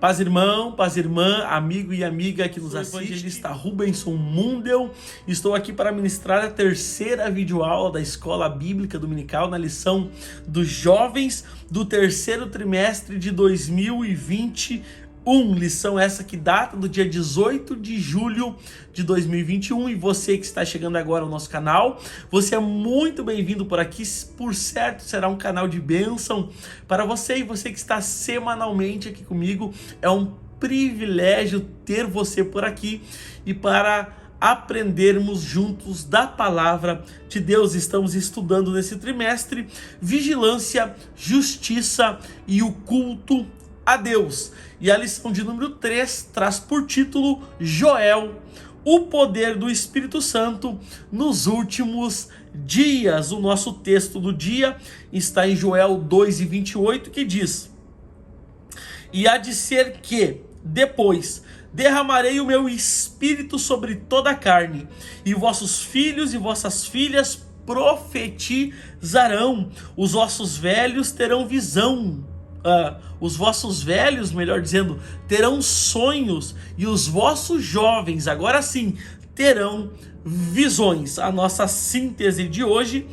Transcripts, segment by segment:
Paz irmão, paz irmã, amigo e amiga que nos assiste, evangelista Rubenson Mundel. Estou aqui para ministrar a terceira videoaula da Escola Bíblica Dominical na lição dos jovens do terceiro trimestre de 2021. Lição essa que data do dia 18 de julho de 2021. E você que está chegando agora ao nosso canal, você é muito bem-vindo por aqui. Por certo, será um canal de bênção para você, e você que está semanalmente aqui comigo. É um privilégio ter você por aqui e para aprendermos juntos da palavra de Deus. Estamos estudando nesse trimestre vigilância, justiça e o culto a Deus. E a lição de número 3 traz por título Joel, o poder do Espírito Santo nos últimos dias. O nosso texto do dia está em Joel 2:28, que diz: E há de ser que, depois, derramarei o meu espírito sobre toda a carne, e vossos filhos e vossas filhas profetizarão, os vossos velhos terão visão. Os vossos velhos, melhor dizendo, terão sonhos, e os vossos jovens, agora sim, terão visões. A nossa síntese de hoje,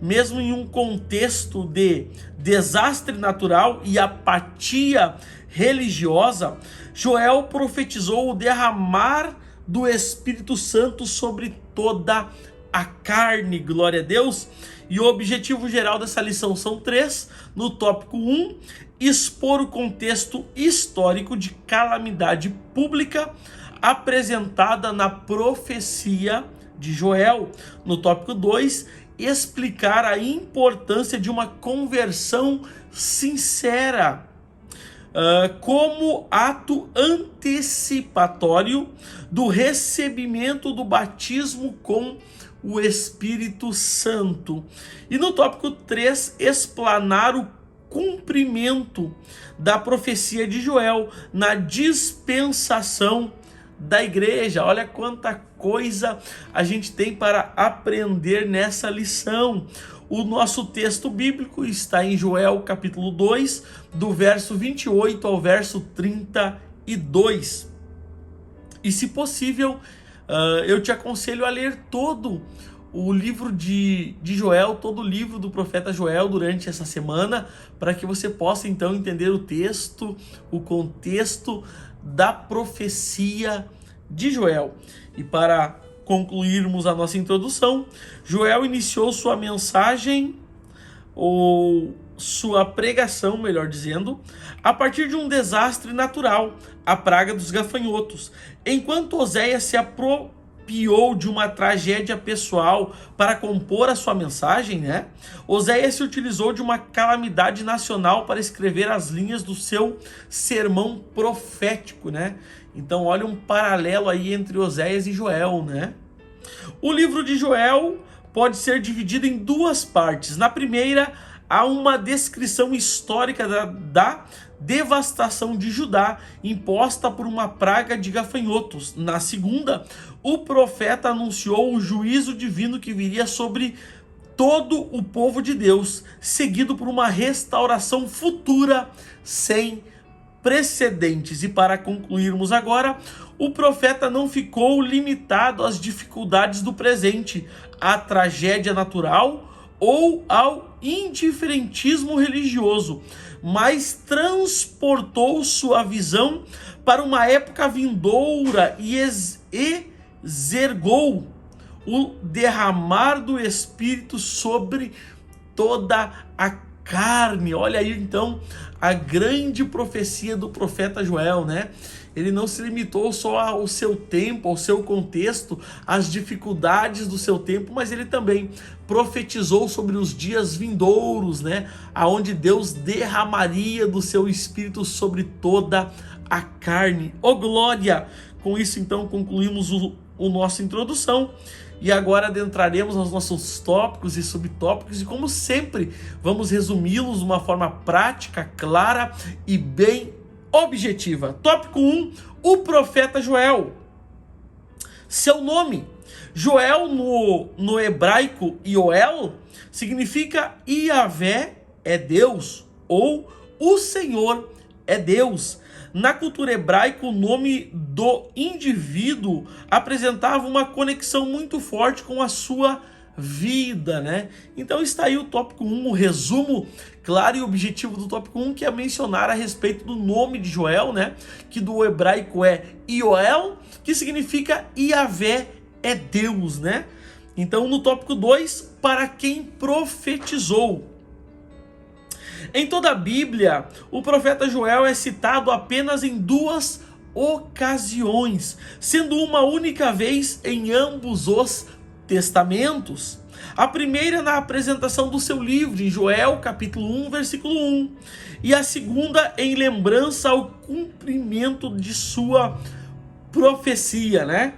mesmo em um contexto de desastre natural e apatia religiosa, Joel profetizou o derramar do Espírito Santo sobre toda a carne. Glória a Deus. E o objetivo geral dessa lição são 3. No tópico 1, expor o contexto histórico de calamidade pública apresentada na profecia de Joel. No tópico 2, explicar a importância de uma conversão sincera como ato antecipatório do recebimento do batismo com o Espírito Santo. E no tópico 3, explanar o cumprimento da profecia de Joel na dispensação da igreja. Olha quanta coisa a gente tem para aprender nessa lição. O nosso texto bíblico está em Joel capítulo 2, do verso 28 ao verso 32. E se possível, eu te aconselho a ler todo o livro de Joel, todo o livro do profeta Joel durante essa semana, para que você possa então entender o texto, o contexto da profecia de Joel. E para concluirmos a nossa introdução, Joel iniciou sua mensagem, ou sua pregação, melhor dizendo, a partir de um desastre natural, a praga dos gafanhotos. Enquanto Oséias se apropriou de uma tragédia pessoal para compor a sua mensagem, Oséias se utilizou de uma calamidade nacional para escrever as linhas do seu sermão profético, Então, olha um paralelo aí entre Oséias e Joel, O livro de Joel pode ser dividido em duas partes. Na primeira, há uma descrição histórica da devastação de Judá imposta por uma praga de gafanhotos. Na segunda, o profeta anunciou o juízo divino que viria sobre todo o povo de Deus, seguido por uma restauração futura sem precedentes. E para concluirmos agora, o profeta não ficou limitado às dificuldades do presente, à tragédia natural ou ao indiferentismo religioso, mas transportou sua visão para uma época vindoura e exergou o derramar do Espírito sobre toda a carne. Olha aí então a grande profecia do profeta Joel, Ele não se limitou só ao seu tempo, ao seu contexto, às dificuldades do seu tempo, mas ele também profetizou sobre os dias vindouros, aonde Deus derramaria do seu Espírito sobre toda a carne. Oh glória! Com isso então concluímos a nossa introdução. E agora adentraremos aos nossos tópicos e subtópicos, e como sempre, vamos resumi-los de uma forma prática, clara e bem objetiva. Tópico 1, o profeta Joel. Seu nome, Joel no hebraico, Yoel, significa Iavé é Deus, ou o Senhor é Deus. Na cultura hebraica, o nome do indivíduo apresentava uma conexão muito forte com a sua vida, né? Então está aí o tópico 1, o resumo claro e objetivo do tópico 1, que é mencionar a respeito do nome de Joel, né? Que do hebraico é Ioel, que significa Iavé é Deus, né? Então no tópico 2, para quem profetizou. Em toda a Bíblia, o profeta Joel é citado apenas em 2 ocasiões, sendo uma única vez em ambos os testamentos. A primeira na apresentação do seu livro, em Joel, capítulo 1, versículo 1. E a segunda em lembrança ao cumprimento de sua profecia, né?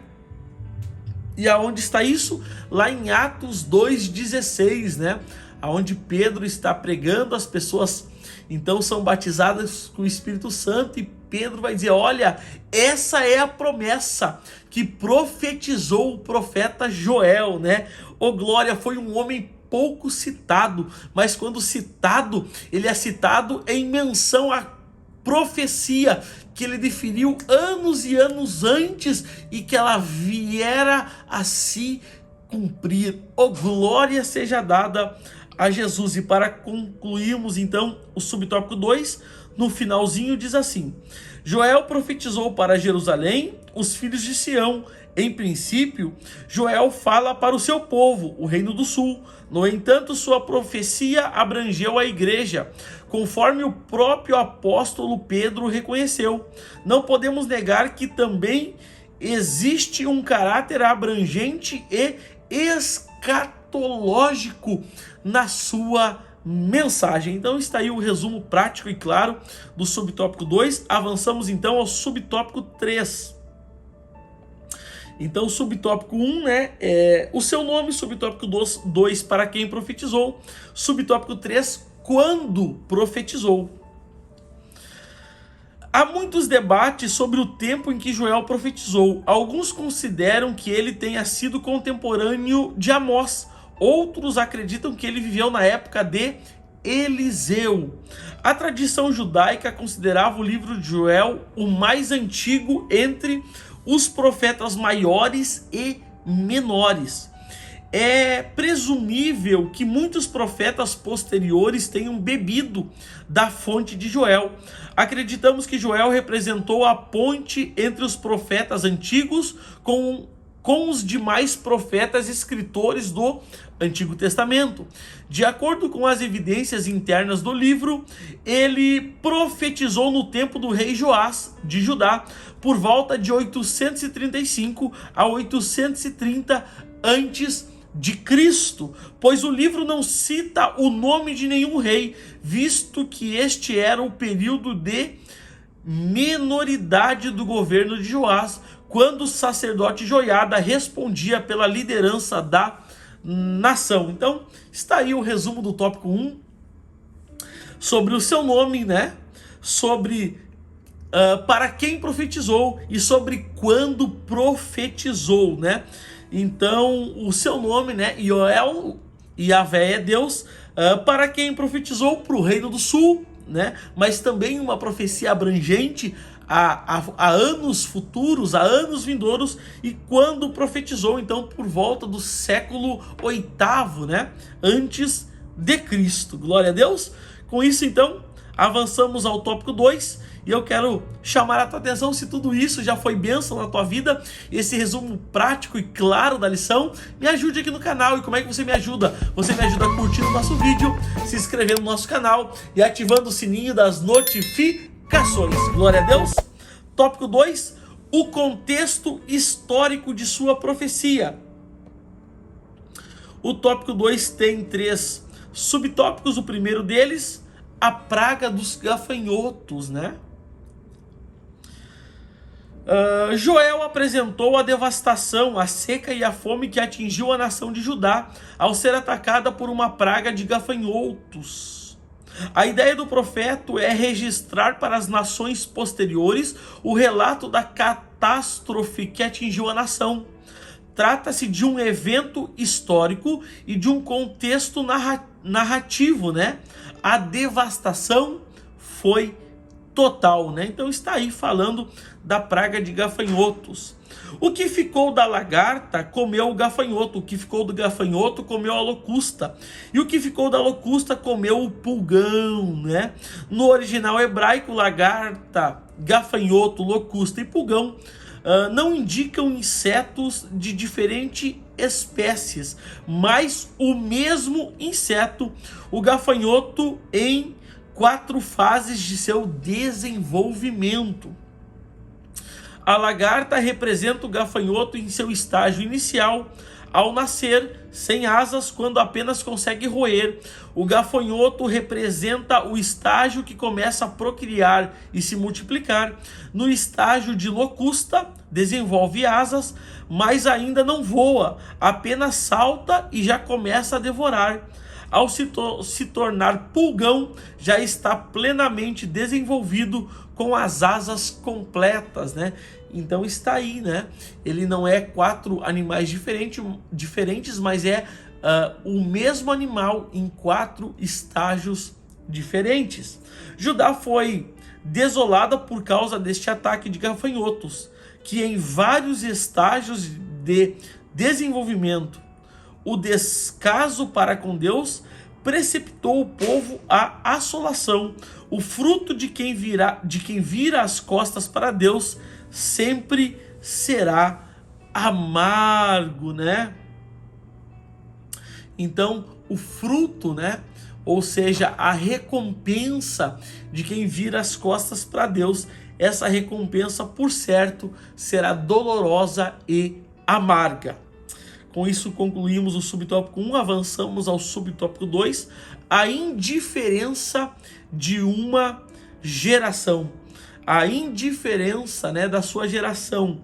E aonde está isso? Lá em Atos 2,16, né? Aonde Pedro está pregando, as pessoas então são batizadas com o Espírito Santo, e Pedro vai dizer: olha, essa é a promessa que profetizou o profeta Joel, né? Ô glória, foi um homem pouco citado, mas quando citado, ele é citado em menção à profecia que ele definiu anos e anos antes e que ela viera a se cumprir. Ô glória seja dada a Jesus. E para concluirmos então o subtópico 2, no finalzinho diz assim: Joel profetizou para Jerusalém, os filhos de Sião. Em princípio, Joel fala para o seu povo, o Reino do Sul. No entanto, sua profecia abrangeu a igreja, conforme o próprio apóstolo Pedro reconheceu. Não podemos negar que também existe um caráter abrangente e escatológico na sua mensagem. Então está aí o resumo prático e claro do subtópico 2. Avançamos então ao subtópico 3. Então, subtópico 1, né, é o seu nome. Subtópico 2, para quem profetizou. Subtópico 3, quando profetizou. Há muitos debates sobre o tempo em que Joel profetizou. Alguns consideram que ele tenha sido contemporâneo de Amós. Outros acreditam que ele viveu na época de Eliseu. A tradição judaica considerava o livro de Joel o mais antigo entre os profetas maiores e menores. É presumível que muitos profetas posteriores tenham bebido da fonte de Joel. Acreditamos que Joel representou a ponte entre os profetas antigos com os demais profetas escritores do Antigo Testamento. De acordo com as evidências internas do livro, ele profetizou no tempo do rei Joás de Judá, por volta de 835 a 830 antes de Cristo, pois o livro não cita o nome de nenhum rei, visto que este era o período de minoridade do governo de Joás, quando o sacerdote Joiada respondia pela liderança da nação. Então, está aí o resumo do tópico 1, sobre o seu nome, né? Sobre para quem profetizou e sobre quando profetizou, né? Então, o seu nome, né? Ioel, Iavé é Deus, para quem profetizou, para o Reino do Sul, né? Mas também uma profecia abrangente a anos futuros, a anos vindouros, e quando profetizou, então, por volta do século VIII, né? Antes de Cristo. Glória a Deus. Com isso, então, avançamos ao tópico 2, e eu quero chamar a tua atenção, se tudo isso já foi bênção na tua vida, esse resumo prático e claro da lição, me ajude aqui no canal. E como é que você me ajuda? Você me ajuda curtindo o nosso vídeo, se inscrevendo no nosso canal e ativando o sininho das notificações. Glória a Deus. Tópico 2, o contexto histórico de sua profecia. O tópico 2 tem 3 subtópicos. O primeiro deles, a praga dos gafanhotos, né? Joel apresentou a devastação, a seca e a fome que atingiu a nação de Judá ao ser atacada por uma praga de gafanhotos. A ideia do profeta é registrar para as nações posteriores o relato da catástrofe que atingiu a nação. Trata-se de um evento histórico e de um contexto narrativo, né? A devastação foi total, né? Então está aí falando da praga de gafanhotos. O que ficou da lagarta comeu o gafanhoto, o que ficou do gafanhoto comeu a locusta, e o que ficou da locusta comeu o pulgão, né? No original hebraico, lagarta, gafanhoto, locusta e pulgão não indicam insetos de diferentes espécies, mas o mesmo inseto, o gafanhoto, em 4 fases de seu desenvolvimento. A lagarta representa o gafanhoto em seu estágio inicial, ao nascer, sem asas, quando apenas consegue roer. O gafanhoto representa o estágio que começa a procriar e se multiplicar. No estágio de locusta, desenvolve asas, mas ainda não voa, apenas salta e já começa a devorar. Ao se tornar pulgão, já está plenamente desenvolvido com as asas completas, né? Então está aí, né? Ele não é 4 animais diferentes, mas é o mesmo animal em 4 estágios diferentes. Judá foi desolada por causa deste ataque de gafanhotos, que em vários estágios de desenvolvimento, o descaso para com Deus precipitou o povo à assolação. O fruto de quem vira as costas para Deus sempre será amargo, né? Então, o fruto, né? Ou seja, a recompensa de quem vira as costas para Deus, essa recompensa, por certo, será dolorosa e amarga. Com isso, concluímos o subtópico 1, avançamos ao subtópico 2, a indiferença de uma geração. A indiferença, né, da sua geração.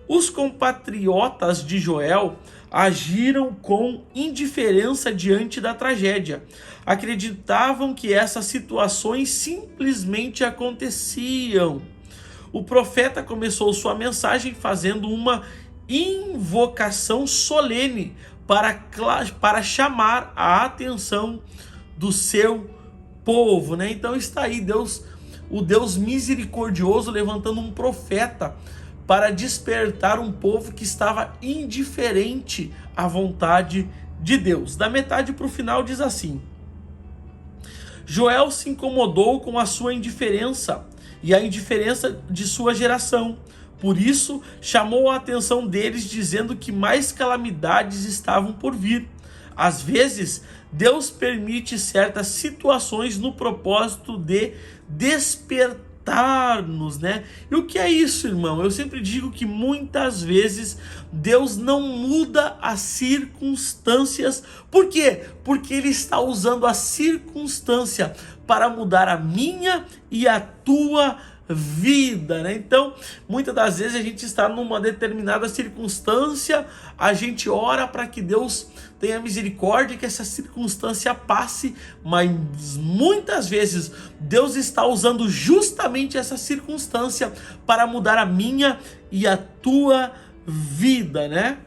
Os compatriotas de Joel agiram com indiferença diante da tragédia. Acreditavam que essas situações simplesmente aconteciam. O profeta começou sua mensagem fazendo uma invocação solene para chamar a atenção do seu povo, né? Então está aí Deus, o Deus misericordioso, levantando um profeta para despertar um povo que estava indiferente à vontade de Deus. Da metade para o final diz assim: Joel se incomodou com a sua indiferença e a indiferença de sua geração. Por isso, chamou a atenção deles, dizendo que mais calamidades estavam por vir. Às vezes, Deus permite certas situações no propósito de despertar-nos, né? E o que é isso, irmão? Eu sempre digo que muitas vezes Deus não muda as circunstâncias. Por quê? Porque Ele está usando a circunstância para mudar a minha e a tua vida, né? Então, muitas das vezes a gente está numa determinada circunstância, a gente ora para que Deus tenha misericórdia, que essa circunstância passe, mas muitas vezes Deus está usando justamente essa circunstância para mudar a minha e a tua vida, né?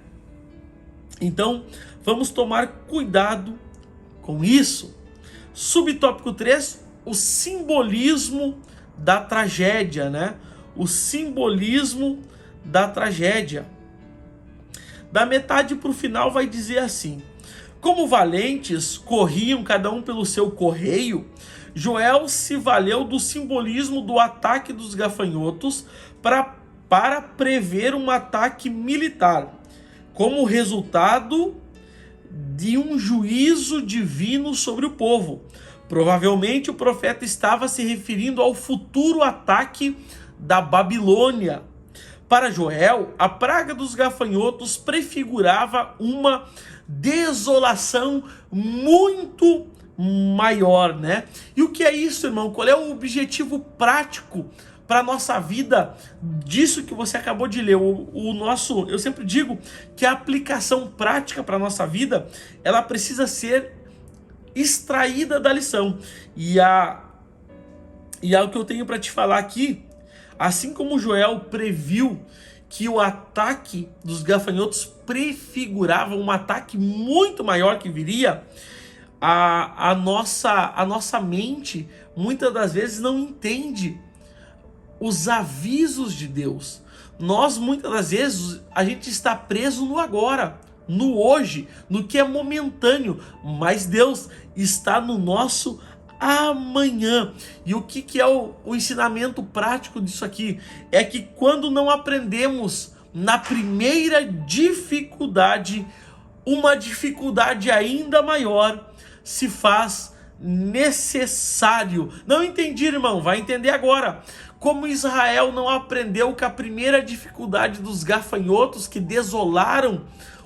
Então, vamos tomar cuidado com isso. Subtópico 3, o simbolismo da tragédia, né? O simbolismo da tragédia. Da metade para o final vai dizer assim: como valentes corriam cada um pelo seu correio, Joel se valeu do simbolismo do ataque dos gafanhotos para prever um ataque militar, como resultado de um juízo divino sobre o povo. Provavelmente o profeta estava se referindo ao futuro ataque da Babilônia. Para Joel, a praga dos gafanhotos prefigurava uma desolação muito maior, né? E o que é isso, irmão? Qual é o objetivo prático para a nossa vida disso que você acabou de ler? Eu sempre digo que a aplicação prática para a nossa vida, ela precisa ser extraída da lição. E o que eu tenho para te falar aqui, assim como Joel previu que o ataque dos gafanhotos prefigurava um ataque muito maior que viria, a nossa mente muitas das vezes não entende os avisos de Deus. Nós muitas das vezes a gente está preso no agora, no hoje, no que é momentâneo, mas Deus está no nosso amanhã. E o que é o ensinamento prático disso aqui? É que quando não aprendemos na primeira dificuldade, uma dificuldade ainda maior se faz necessário. Não entendi, irmão? Vai entender agora. Como Israel não aprendeu com a primeira dificuldade dos gafanhotos que desolaram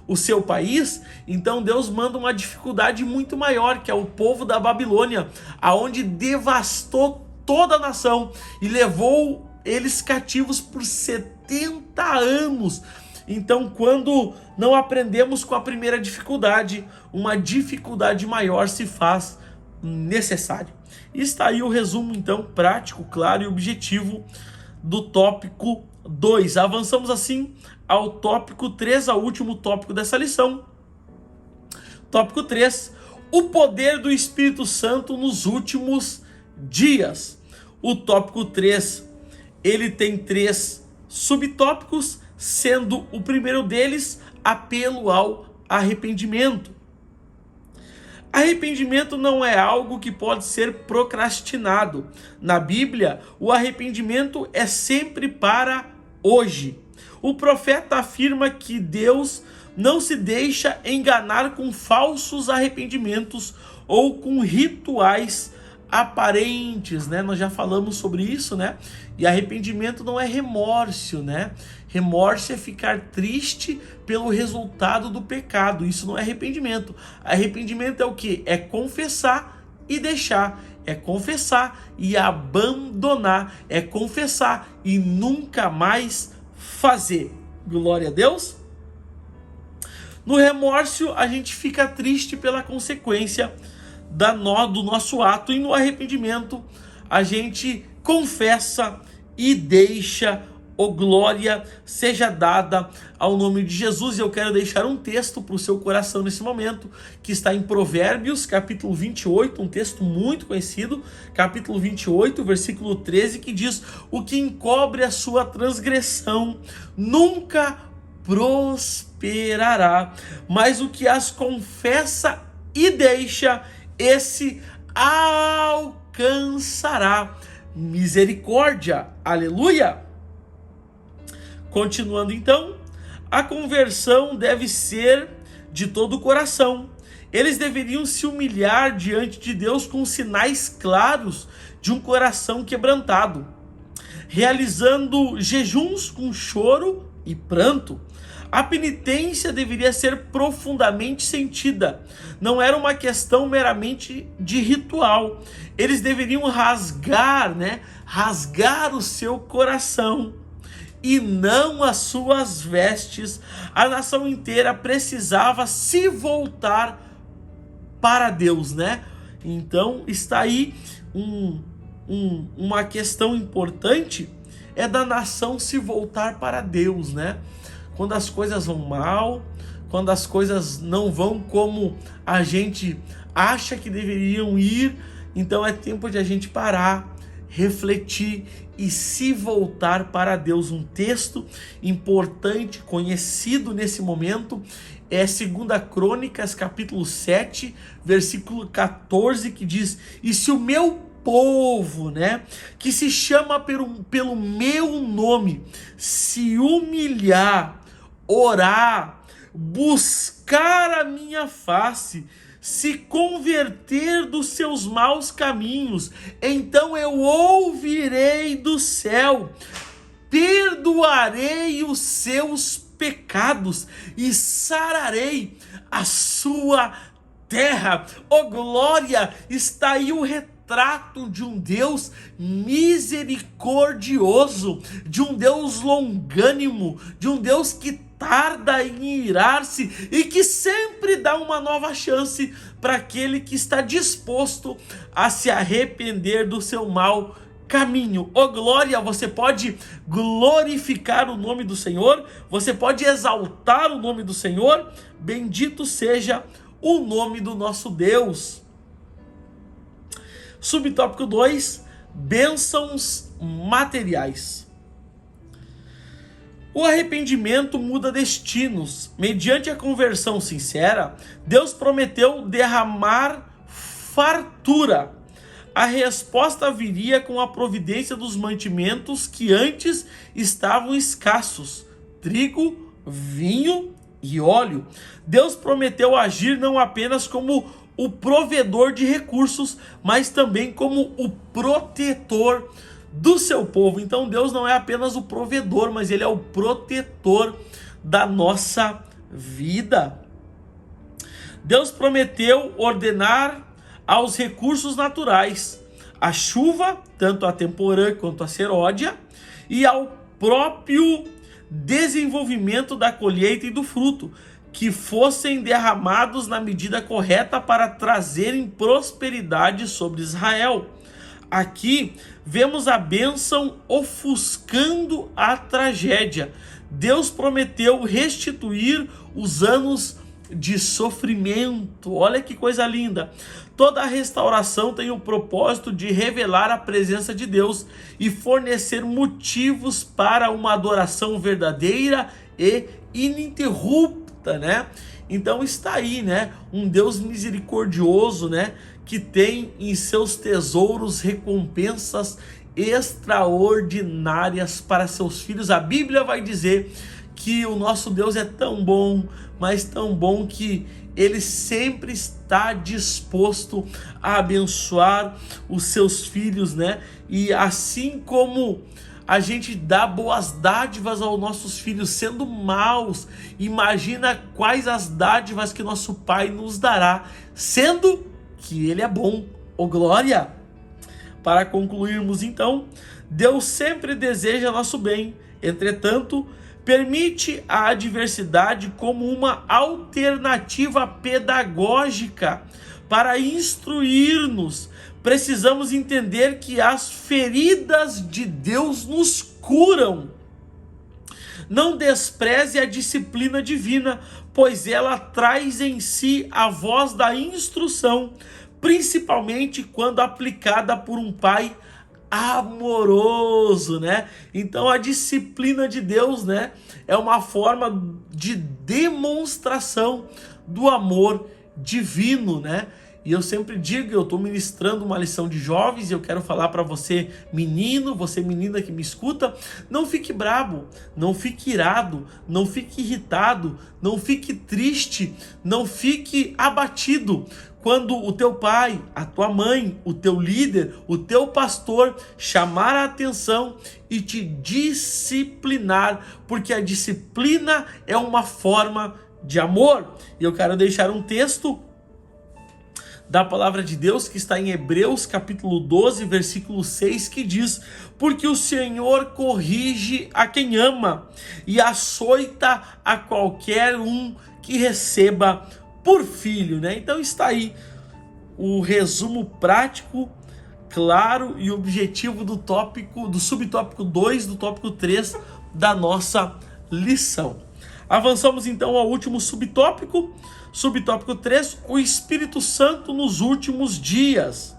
o seu país, então Deus manda uma dificuldade muito maior, que é o povo da Babilônia, aonde devastou toda a nação e levou eles cativos por 70 anos. Então, quando não aprendemos com a primeira dificuldade, uma dificuldade maior se faz necessário. E está aí o resumo, então, prático, claro e objetivo do tópico 2. Avançamos assim ao tópico 3, ao último tópico dessa lição. Tópico 3, o poder do Espírito Santo nos últimos dias. O tópico 3, ele tem 3 subtópicos, sendo o primeiro deles apelo ao arrependimento. Arrependimento não é algo que pode ser procrastinado. Na Bíblia, o arrependimento é sempre para hoje. O profeta afirma que Deus não se deixa enganar com falsos arrependimentos ou com rituais aparentes, né? Nós já falamos sobre isso, né? E arrependimento não é remorso, né? Remorso é ficar triste pelo resultado do pecado. Isso não é arrependimento. Arrependimento é o quê? É confessar e deixar. É confessar e abandonar. É confessar e nunca mais fazer. Glória a Deus. No remorso, a gente fica triste pela consequência do nosso ato, e no arrependimento a gente confessa e deixa. O glória seja dada ao nome de Jesus. E eu quero deixar um texto para o seu coração nesse momento, que está em Provérbios, capítulo 28, um texto muito conhecido, capítulo 28, versículo 13, que diz: o que encobre a sua transgressão nunca prosperará, mas o que as confessa e deixa, esse alcançará misericórdia. Aleluia! Continuando então, a conversão deve ser de todo o coração. Eles deveriam se humilhar diante de Deus com sinais claros de um coração quebrantado, realizando jejuns com choro e pranto. A penitência deveria ser profundamente sentida. Não era uma questão meramente de ritual. Eles deveriam rasgar o seu coração e não as suas vestes. A nação inteira precisava se voltar para Deus, né? Então está aí uma questão importante, é da nação se voltar para Deus, né? Quando as coisas vão mal, quando as coisas não vão como a gente acha que deveriam ir, então é tempo de a gente parar, refletir e se voltar para Deus. Um texto importante, conhecido nesse momento, é 2 Crônicas, capítulo 7, versículo 14, que diz: e se o meu povo, que se chama pelo meu nome, se humilhar, orar, buscar a minha face, se converter dos seus maus caminhos, então eu ouvirei do céu, perdoarei os seus pecados e sararei a sua terra. Oh glória! Está aí o retrato de um Deus misericordioso, de um Deus longânimo, de um Deus que tarda em irar-se e que sempre dá uma nova chance para aquele que está disposto a se arrepender do seu mau caminho. Oh glória! Você pode glorificar o nome do Senhor, você pode exaltar o nome do Senhor. Bendito seja o nome do nosso Deus. Subtópico 2, bênçãos materiais. O arrependimento muda destinos. Mediante a conversão sincera, Deus prometeu derramar fartura. A resposta viria com a providência dos mantimentos que antes estavam escassos: trigo, vinho e óleo. Deus prometeu agir não apenas como o provedor de recursos, mas também como o protetor do seu povo. Então Deus não é apenas o provedor, mas Ele é o protetor da nossa vida. Deus prometeu ordenar aos recursos naturais, a chuva, tanto a temporã quanto a seródia, e ao próprio desenvolvimento da colheita e do fruto, que fossem derramados na medida correta para trazerem prosperidade sobre Israel. Aqui vemos a bênção ofuscando a tragédia. Deus prometeu restituir os anos de sofrimento. Olha que coisa linda. Toda a restauração tem o propósito de revelar a presença de Deus e fornecer motivos para uma adoração verdadeira e ininterrupta, né? Então está aí, né? Um Deus misericordioso, né? Que tem em seus tesouros recompensas extraordinárias para seus filhos. A Bíblia vai dizer que o nosso Deus é tão bom, mas tão bom que Ele sempre está disposto a abençoar os seus filhos, né? E assim como a gente dá boas dádivas aos nossos filhos sendo maus, imagina quais as dádivas que nosso Pai nos dará, sendo que Ele é bom. Ô glória! Para concluirmos então, Deus sempre deseja nosso bem, entretanto, permite a adversidade como uma alternativa pedagógica para instruir-nos. Precisamos entender que as feridas de Deus nos curam. Não despreze a disciplina divina, pois ela traz em si a voz da instrução, principalmente quando aplicada por um pai amoroso, né? Então a disciplina de Deus, né, é uma forma de demonstração do amor divino, né? E eu sempre digo, eu estou ministrando uma lição de jovens e eu quero falar para você, menino, você menina que me escuta, não fique brabo, não fique irado, não fique irritado, não fique triste, não fique abatido quando o teu pai, a tua mãe, o teu líder, o teu pastor chamar a atenção e te disciplinar, porque a disciplina é uma forma de amor. E eu quero deixar um texto da palavra de Deus que está em Hebreus capítulo 12, versículo 6, que diz: porque o Senhor corrige a quem ama e açoita a qualquer um que receba por filho, né? Então está aí o resumo prático, claro e objetivo do tópico, do subtópico 2, do tópico 3 da nossa lição. Avançamos então ao último subtópico, subtópico 3, o Espírito Santo nos últimos dias.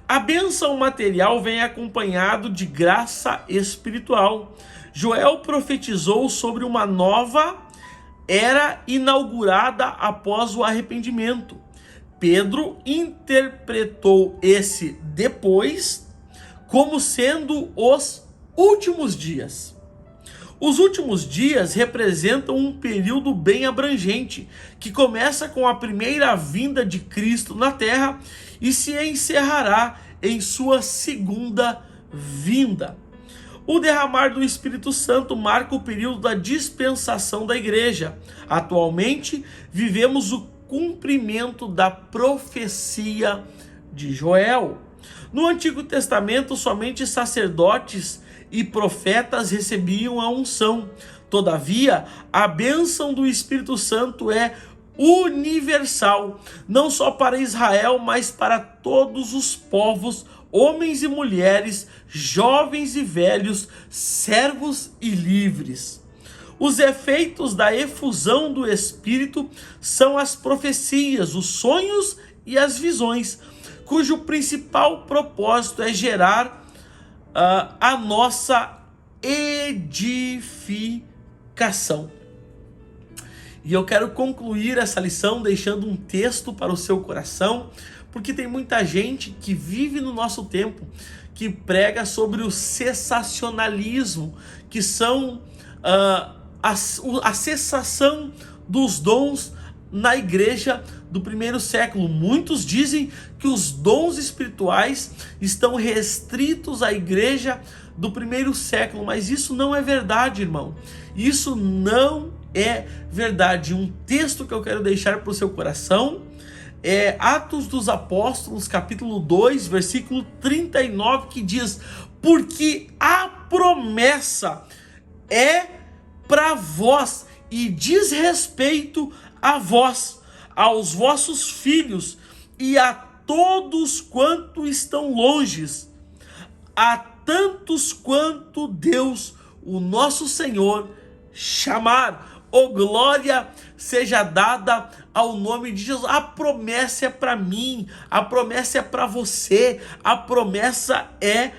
A bênção material vem acompanhado de graça espiritual. Joel profetizou sobre uma nova era inaugurada após o arrependimento. Pedro interpretou esse depois como sendo os últimos dias. Os últimos dias representam um período bem abrangente, que começa com a primeira vinda de Cristo na terra e se encerrará em sua segunda vinda. O derramar do Espírito Santo marca o período da dispensação da igreja. Atualmente, vivemos o cumprimento da profecia de Joel. No Antigo Testamento, somente sacerdotes e profetas recebiam a unção. Todavia, a bênção do Espírito Santo é universal, não só para Israel, mas para todos os povos, homens e mulheres, jovens e velhos, servos e livres. Os efeitos da efusão do Espírito são as profecias, os sonhos e as visões, cujo principal propósito é gerar a nossa edificação. E eu quero concluir essa lição deixando um texto para o seu coração, porque tem muita gente que vive no nosso tempo que prega sobre o cessacionalismo, que são a cessação dos dons na igreja do primeiro século. Muitos dizem que os dons espirituais estão restritos à igreja do primeiro século, mas isso não é verdade, irmão. Isso não é verdade. Um texto que eu quero deixar para o seu coração é Atos dos Apóstolos, capítulo 2, versículo 39, que diz: porque a promessa é para vós e diz respeito a vós, aos vossos filhos e a todos quanto estão longes, a tantos quanto Deus, o nosso Senhor, chamar. Oh, glória seja dada ao nome de Jesus. A promessa é para mim, a promessa é para você, a promessa é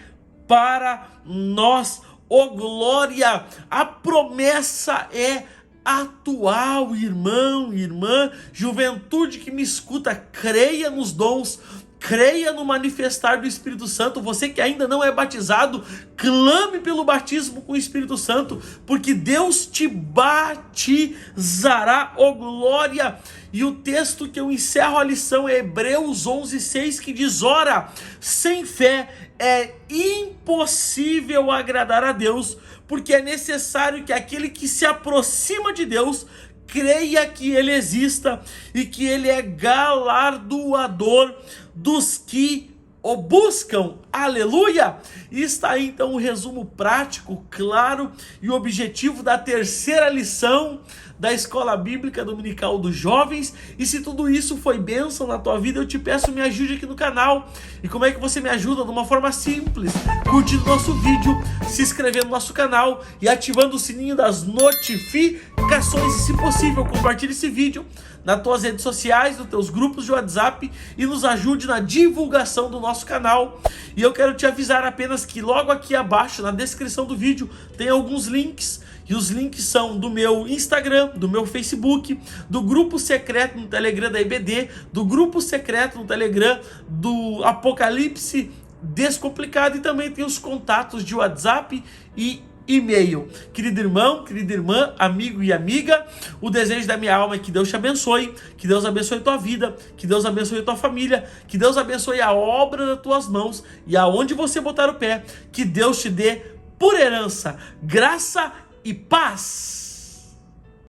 para nós. Oh, glória, a promessa é atual, irmão, irmã, juventude que me escuta, creia nos dons, creia no manifestar do Espírito Santo. Você que ainda não é batizado, clame pelo batismo com o Espírito Santo, porque Deus te batizará, oh glória. E o texto que eu encerro a lição é Hebreus 11:6, que diz: ora, sem fé é impossível agradar a Deus, porque é necessário que aquele que se aproxima de Deus creia que Ele exista e que Ele é galardoador dos que o buscam. Aleluia! E está aí então o resumo prático, claro e objetivo da terceira lição da Escola Bíblica Dominical dos Jovens. E se tudo isso foi bênção na tua vida, eu te peço, me ajude aqui no canal. E como é que você me ajuda? De uma forma simples, curtindo nosso vídeo, se inscrevendo no nosso canal e ativando o sininho das notificações. E se possível, compartilhe esse vídeo nas tuas redes sociais, nos teus grupos de WhatsApp e nos ajude na divulgação do nosso canal. E eu quero te avisar apenas que logo aqui abaixo, na descrição do vídeo, tem alguns links. E os links são do meu Instagram, do meu Facebook, do grupo secreto no Telegram da IBD, do grupo secreto no Telegram do Apocalipse Descomplicado, e também tem os contatos de WhatsApp e e-mail. Querido irmão, querida irmã, amigo e amiga, o desejo da minha alma é que Deus te abençoe, que Deus abençoe tua vida, que Deus abençoe tua família, que Deus abençoe a obra das tuas mãos e aonde você botar o pé, que Deus te dê por herança, graça e paz.